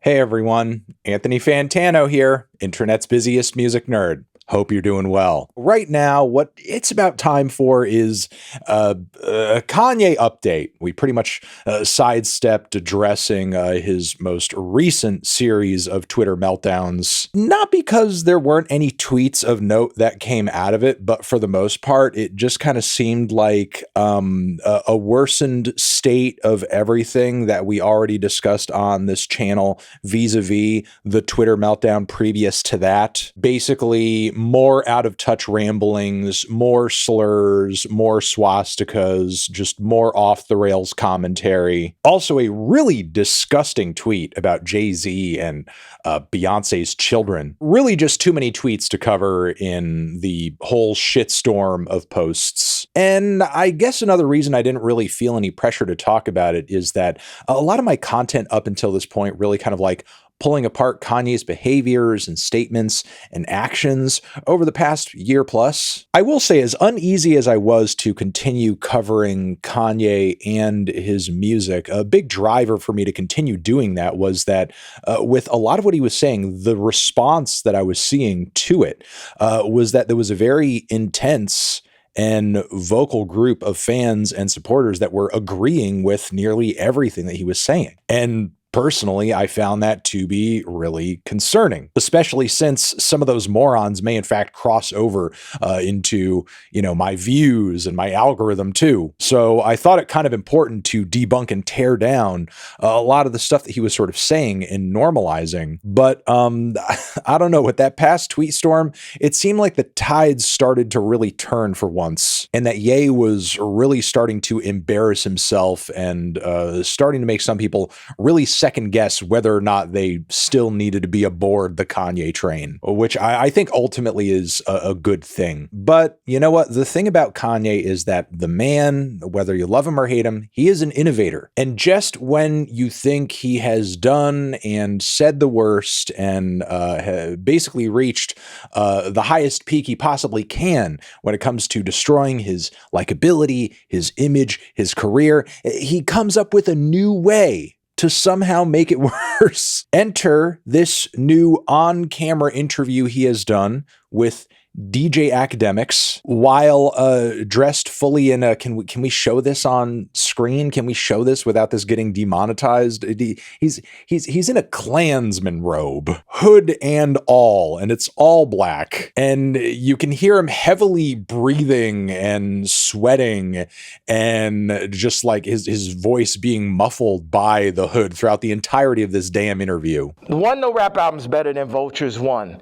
Hey everyone, Anthony Fantano here, internet's busiest music nerd. Hope you're doing well. Right now, what it's about time for is a Kanye update. We pretty much sidestepped addressing his most recent series of Twitter meltdowns. Not because there weren't any tweets of note that came out of it, but for the most part, it just kind of seemed like a worsened state of everything that we already discussed on this channel vis-a-vis the Twitter meltdown previous to that. Basically, more out of touch ramblings, more slurs, more swastikas, just more off the rails commentary. Also, a really disgusting tweet about Jay-Z and Beyonce's children. Really just too many tweets to cover in the whole shitstorm of posts. And I guess another reason I didn't really feel any pressure to talk about it is that a lot of my content up until this point really kind of like pulling apart Kanye's behaviors and statements and actions over the past year plus. I will say, as uneasy as I was to continue covering Kanye and his music, a big driver for me to continue doing that was that with a lot of what he was saying, the response that I was seeing to it was that there was a very intense and vocal group of fans and supporters that were agreeing with nearly everything that he was saying. And personally, I found that to be really concerning, especially since some of those morons may in fact cross over into, my views and my algorithm too. So I thought it kind of important to debunk and tear down a lot of the stuff that he was sort of saying and normalizing. But I don't know, with that past tweet storm, it seemed like the tides started to really turn for once, and that Ye was really starting to embarrass himself and starting to make some people really second guess whether or not they still needed to be aboard the Kanye train, which I think ultimately is a good thing. But you know what? The thing about Kanye is that the man, whether you love him or hate him, he is an innovator. And just when you think he has done and said the worst and basically reached the highest peak he possibly can when it comes to destroying his likability, his image, his career, he comes up with a new way to somehow make it worse. Enter this new on-camera interview he has done with DJ Akademiks while dressed fully in a, can we show this on screen? Can we show this without this getting demonetized? He's in a Klansman robe, hood and all, and it's all black. And you can hear him heavily breathing and sweating and just like his voice being muffled by the hood throughout the entirety of this damn interview. One no rap album's better than Vulture's one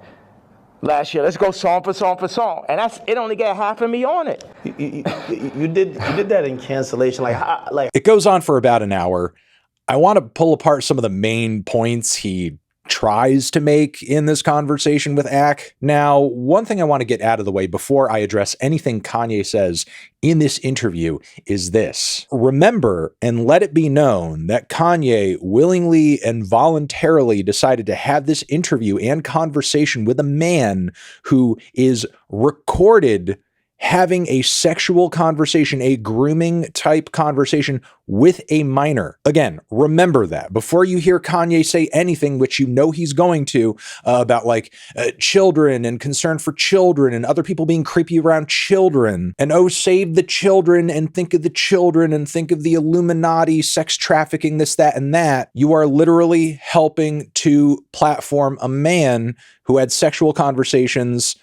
last year. Let's go song for song for song, and it only got half of me on it. You did that in cancellation, like it goes on for about an hour. I want to pull apart some of the main points he tries to make in this conversation with Ak. Now, one thing I want to get out of the way before I address anything Kanye says in this interview is this. Remember and let it be known that Kanye willingly and voluntarily decided to have this interview and conversation with a man who is recorded having a sexual conversation, a grooming type conversation with a minor. Again, remember that before you hear Kanye say anything, which you know he's going to, about like children and concern for children and other people being creepy around children. And oh, save the children and think of the children and think of the Illuminati, sex trafficking, this, that, and that. You are literally helping to platform a man who had sexual conversations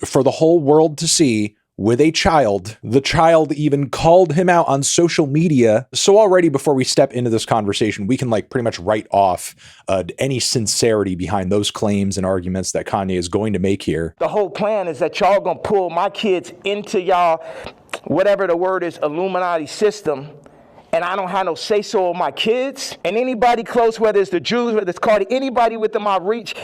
for the whole world to see with a child. The child even called him out on social media. So already before we step into this conversation, we can like pretty much write off any sincerity behind those claims and arguments that Kanye is going to make here. The whole plan is that y'all gonna pull my kids into y'all, whatever the word is, Illuminati system, and I don't have no say-so of my kids. And anybody close, whether it's the Jews, whether it's Cardi, anybody within my reach,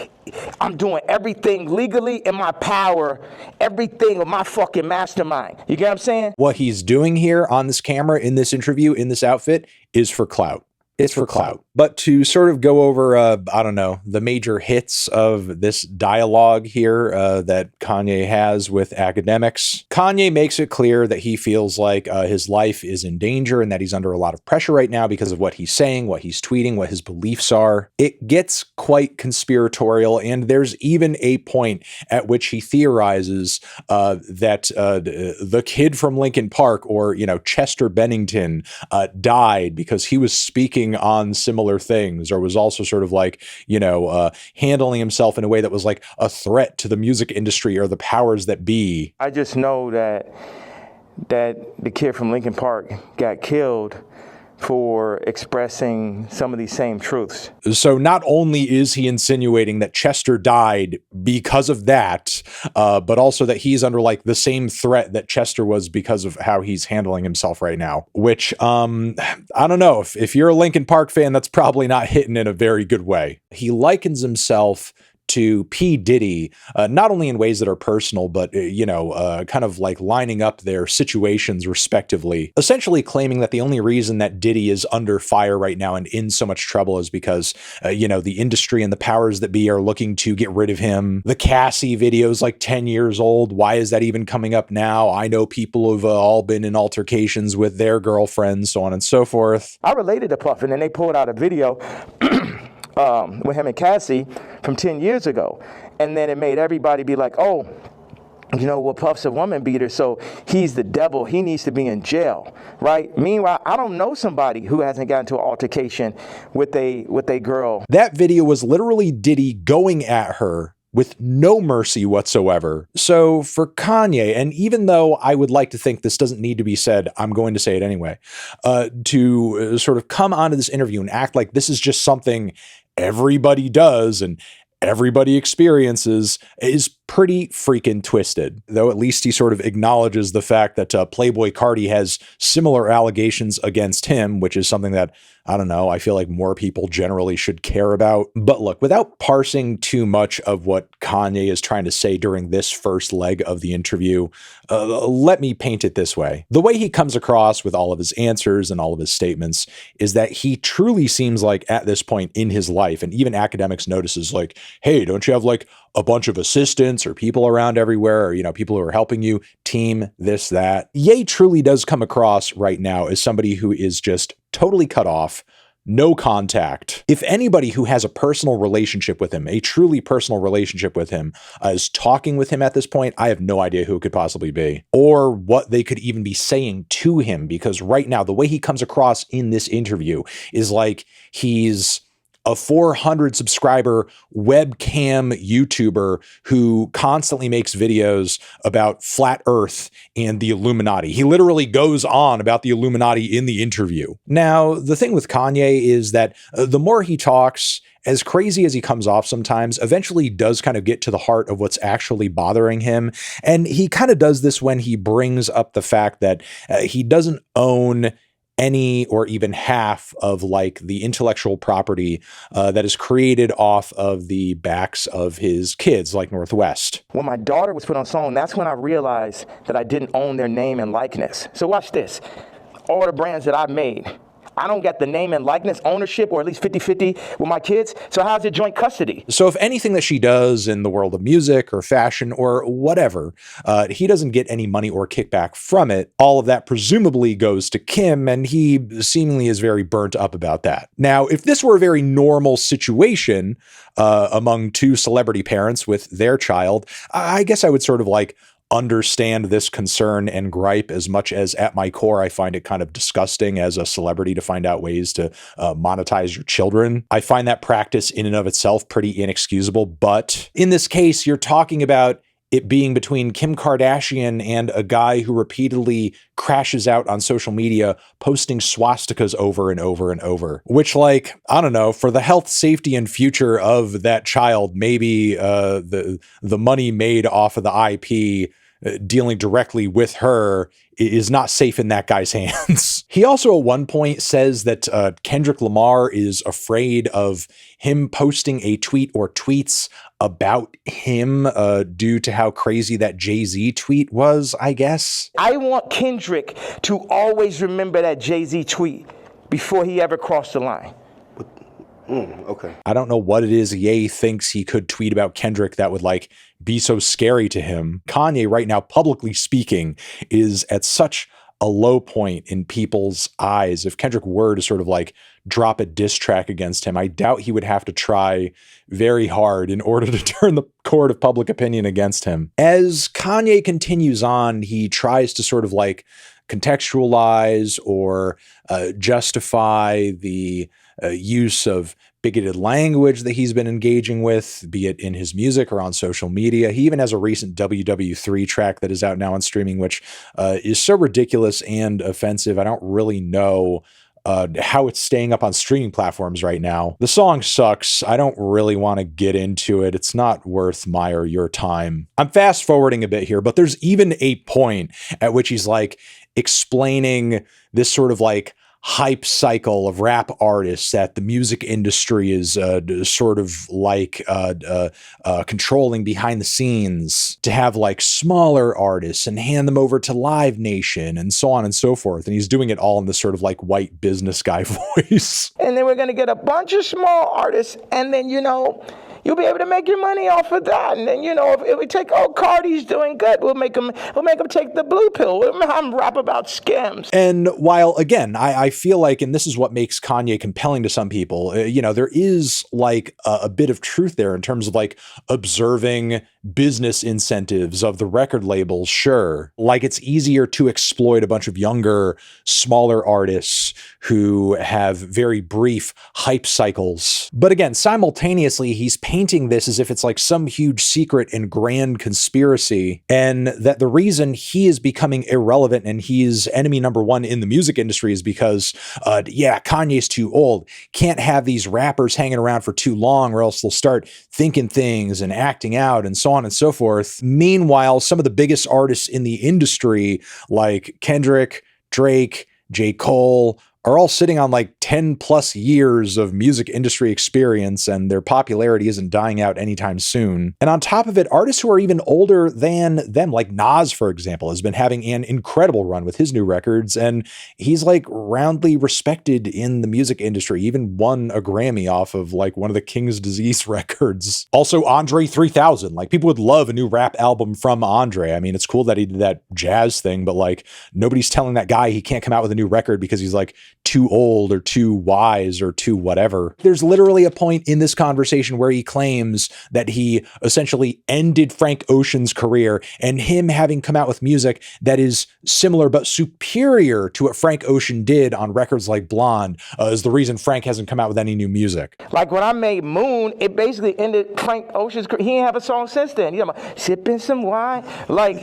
I'm doing everything legally in my power, everything with my fucking mastermind. You get what I'm saying? What he's doing here on this camera, in this interview, in this outfit, is for clout. It's for clout. But to sort of go over, I don't know, the major hits of this dialogue here that Kanye has with Akademiks, Kanye makes it clear that he feels like his life is in danger and that he's under a lot of pressure right now because of what he's saying, what he's tweeting, what his beliefs are. It gets quite conspiratorial, and there's even a point at which he theorizes that the kid from Lincoln Park, or, Chester Bennington, died because he was speaking on similar things, or was also sort of like, handling himself in a way that was like a threat to the music industry or the powers that be. I just know that the kid from Lincoln Park got killed for expressing some of these same truths. So not only is he insinuating that Chester died because of that, but also that he's under like the same threat that Chester was because of how he's handling himself right now, which, I don't know, if you're a Linkin Park fan, that's probably not hitting in a very good way. He likens himself to P. Diddy, not only in ways that are personal, but, kind of like lining up their situations respectively, essentially claiming that the only reason that Diddy is under fire right now and in so much trouble is because, the industry and the powers that be are looking to get rid of him. The Cassie video is like 10 years old. Why is that even coming up now? I know people who've all been in altercations with their girlfriends, so on and so forth. I related to Puff, and then they pulled out a video with him and Cassie from 10 years ago. And then it made everybody be like, oh, well, Puff's a woman beater, so he's the devil. He needs to be in jail, right? Meanwhile, I don't know somebody who hasn't gotten into an altercation with a girl. That video was literally Diddy going at her with no mercy whatsoever. So for Kanye, and even though I would like to think this doesn't need to be said, I'm going to say it anyway, to sort of come onto this interview and act like this is just something everybody does and everybody experiences is pretty freaking twisted. Though at least he sort of acknowledges the fact that Playboy Carti has similar allegations against him, which is something that, I don't know, I feel like more people generally should care about. But look, without parsing too much of what Kanye is trying to say during this first leg of the interview, let me paint it this way. The way he comes across with all of his answers and all of his statements is that he truly seems like at this point in his life, and even Akademiks notices like, hey, don't you have like a bunch of assistants or people around everywhere, or, people who are helping you, team, this, that. Ye truly does come across right now as somebody who is just totally cut off, no contact. If anybody who has a personal relationship with him, a truly personal relationship with him, is talking with him at this point, I have no idea who it could possibly be, or what they could even be saying to him, because right now, the way he comes across in this interview is like he's a 400 subscriber webcam YouTuber who constantly makes videos about flat Earth and the Illuminati. He literally goes on about the Illuminati in the interview. Now, the thing with Kanye is that the more he talks, as crazy as he comes off sometimes, eventually does kind of get to the heart of what's actually bothering him. And he kind of does this when he brings up the fact that he doesn't own any or even half of like the intellectual property that is created off of the backs of his kids, like Northwest. When my daughter was put on song, that's when I realized that I didn't own their name and likeness. So watch this. All the brands that I made, I don't get the name and likeness ownership, or at least 50-50 with my kids. So how's it joint custody? So if anything that she does in the world of music or fashion or whatever, he doesn't get any money or kickback from it. All of that presumably goes to Kim, and he seemingly is very burnt up about that. Now, if this were a very normal situation among two celebrity parents with their child, I guess I would sort of like understand this concern and gripe, as much as at my core, I find it kind of disgusting as a celebrity to find out ways to monetize your children. I find that practice in and of itself pretty inexcusable. But in this case, you're talking about it being between Kim Kardashian and a guy who repeatedly crashes out on social media, posting swastikas over and over and over, which, like, I don't know, for the health, safety, and future of that child, maybe the money made off of the IP dealing directly with her is not safe in that guy's hands. He also at one point says that Kendrick Lamar is afraid of him posting a tweet or tweets about him due to how crazy that Jay-Z tweet was, I guess. I want Kendrick to always remember that Jay-Z tweet before he ever crossed the line. Okay. I don't know what it is Ye thinks he could tweet about Kendrick that would like be so scary to him. Kanye right now, publicly speaking, is at such a low point in people's eyes. If Kendrick were to sort of like drop a diss track against him, I doubt he would have to try very hard in order to turn the court of public opinion against him. As Kanye continues on, he tries to sort of like contextualize or justify the use of bigoted language that he's been engaging with, be it in his music or on social media. He even has a recent WW3 track that is out now on streaming, which is so ridiculous and offensive. I don't really know how it's staying up on streaming platforms right now. The song sucks. I don't really want to get into it. It's not worth my or your time. I'm fast forwarding a bit here, but there's even a point at which he's like explaining this sort of like hype cycle of rap artists that the music industry is sort of like controlling behind the scenes to have like smaller artists and hand them over to Live Nation and so on and so forth. And he's doing it all in this sort of like white business guy voice. And then we're going to get a bunch of small artists, and then, you'll be able to make your money off of that. And then, if we take, Cardi's doing good, we'll make them take the blue pill. We'll have them rap about scams. And while, again, I feel like, and this is what makes Kanye compelling to some people, there is like a bit of truth there in terms of like observing business incentives of the record labels. Sure. Like it's easier to exploit a bunch of younger, smaller artists who have very brief hype cycles. But again, simultaneously, he's painting this as if it's like some huge secret and grand conspiracy, and that the reason he is becoming irrelevant and he's enemy number one in the music industry is because, Kanye's too old. Can't have these rappers hanging around for too long or else they'll start thinking things and acting out and so on and so forth. Meanwhile, some of the biggest artists in the industry, like Kendrick, Drake, J. Cole, are all sitting on like 10 plus years of music industry experience, and their popularity isn't dying out anytime soon. And on top of it, artists who are even older than them, like Nas, for example, has been having an incredible run with his new records, and he's like roundly respected in the music industry, even won a Grammy off of like one of the King's Disease records. Also, Andre 3000, like people would love a new rap album from Andre. I mean, it's cool that he did that jazz thing, but like nobody's telling that guy he can't come out with a new record because he's like too old or too wise or too whatever. There's literally a point in this conversation where he claims that he essentially ended Frank Ocean's career, and him having come out with music that is similar but superior to what Frank Ocean did on records like Blonde is the reason Frank hasn't come out with any new music. Like when I made Moon, it basically ended Frank Ocean's career. He ain't have a song since then. Sipping some wine, like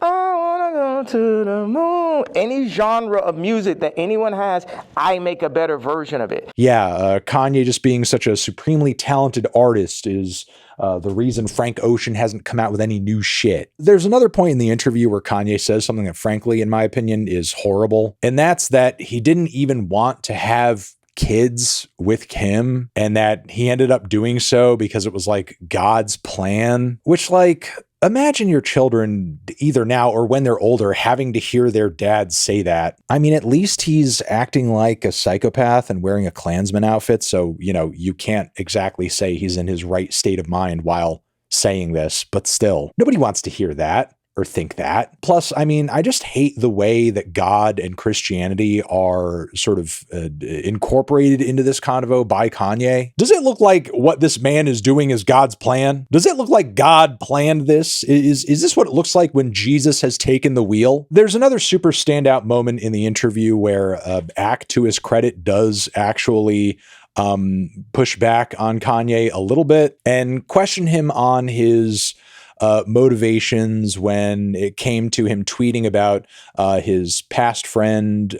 I wanna go to the moon. Any genre of music that anyone has, I make a better version of it. Yeah, Kanye just being such a supremely talented artist is the reason Frank Ocean hasn't come out with any new shit. There's another point in the interview where Kanye says something that, frankly, in my opinion, is horrible. And that's that he didn't even want to have kids with Kim, and that he ended up doing so because it was like God's plan, which like, imagine your children either now or when they're older having to hear their dad say that. I mean, at least he's acting like a psychopath and wearing a Klansman outfit. So, you can't exactly say he's in his right state of mind while saying this, but still, nobody wants to hear that or think that. Plus, I mean, I just hate the way that God and Christianity are sort of incorporated into this convo by Kanye. Does it look like what this man is doing is God's plan? Does it look like God planned this? Is this what it looks like when Jesus has taken the wheel? There's another super standout moment in the interview where Ak, to his credit, does actually push back on Kanye a little bit and question him on his motivations when it came to him tweeting about his past friend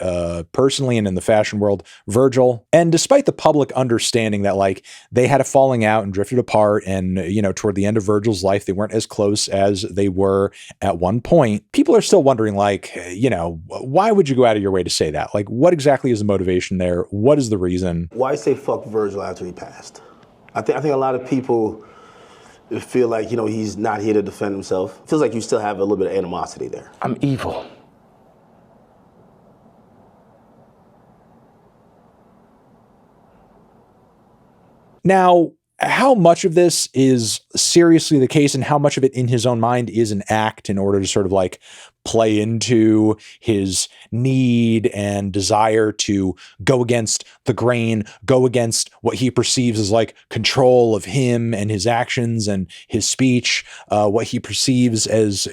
personally and in the fashion world, Virgil. And despite the public understanding that like they had a falling out and drifted apart, and toward the end of Virgil's life they weren't as close as they were at one point, people are still wondering like, why would you go out of your way to say that? Like, what exactly is the motivation there? What is the reason? Why say fuck Virgil after he passed? I think a lot of people feel like, he's not here to defend himself. Feels like you still have a little bit of animosity there. I'm evil. Now, how much of this is seriously the case and how much of it in his own mind is an act in order to sort of like play into his need and desire to go against the grain, go against what he perceives as like control of him and his actions and his speech, what he perceives as,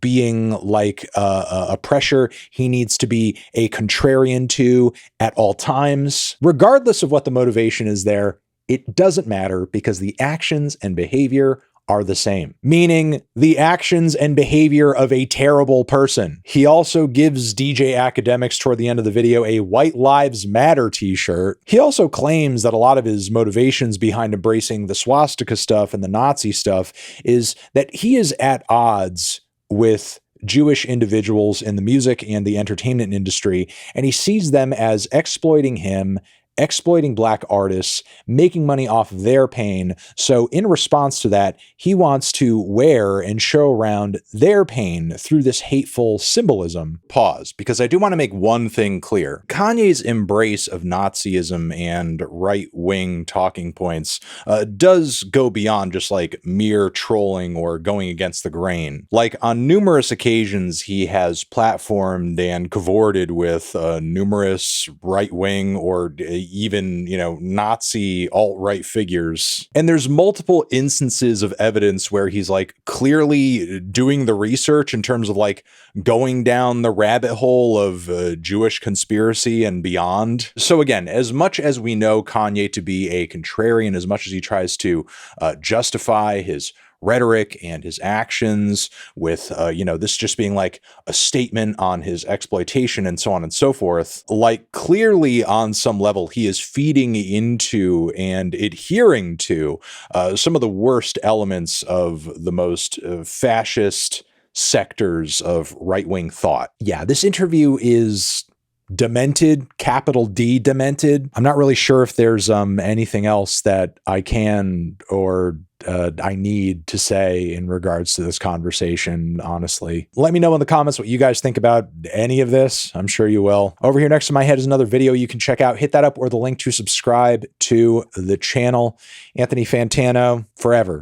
being like a pressure he needs to be a contrarian to at all times. Regardless of what the motivation is there, it doesn't matter because the actions and behavior are the same, meaning the actions and behavior of a terrible person. He also gives DJ Akademiks toward the end of the video a White Lives Matter t-shirt. He also claims that a lot of his motivations behind embracing the swastika stuff and the Nazi stuff is that he is at odds with Jewish individuals in the music and the entertainment industry, and he sees them as exploiting him, exploiting Black artists, making money off of their pain. So in response to that, he wants to wear and show around their pain through this hateful symbolism. Pause, because I do want to make one thing clear. Kanye's embrace of Nazism and right-wing talking points does go beyond just like mere trolling or going against the grain. Like on numerous occasions, he has platformed and cavorted with numerous right-wing or even, Nazi alt-right figures. And there's multiple instances of evidence where he's like clearly doing the research in terms of like going down the rabbit hole of Jewish conspiracy and beyond. So again, as much as we know Kanye to be a contrarian, as much as he tries to justify his rhetoric and his actions with, this just being like a statement on his exploitation and so on and so forth, like clearly on some level, he is feeding into and adhering to some of the worst elements of the most fascist sectors of right-wing thought. Yeah, this interview is demented, capital D demented. I'm not really sure if there's anything else that I can or I need to say in regards to this conversation, honestly. Let me know in the comments what you guys think about any of this. I'm sure you will. Over here next to my head is another video you can check out. Hit that up or the link to subscribe to the channel. Anthony Fantano, forever.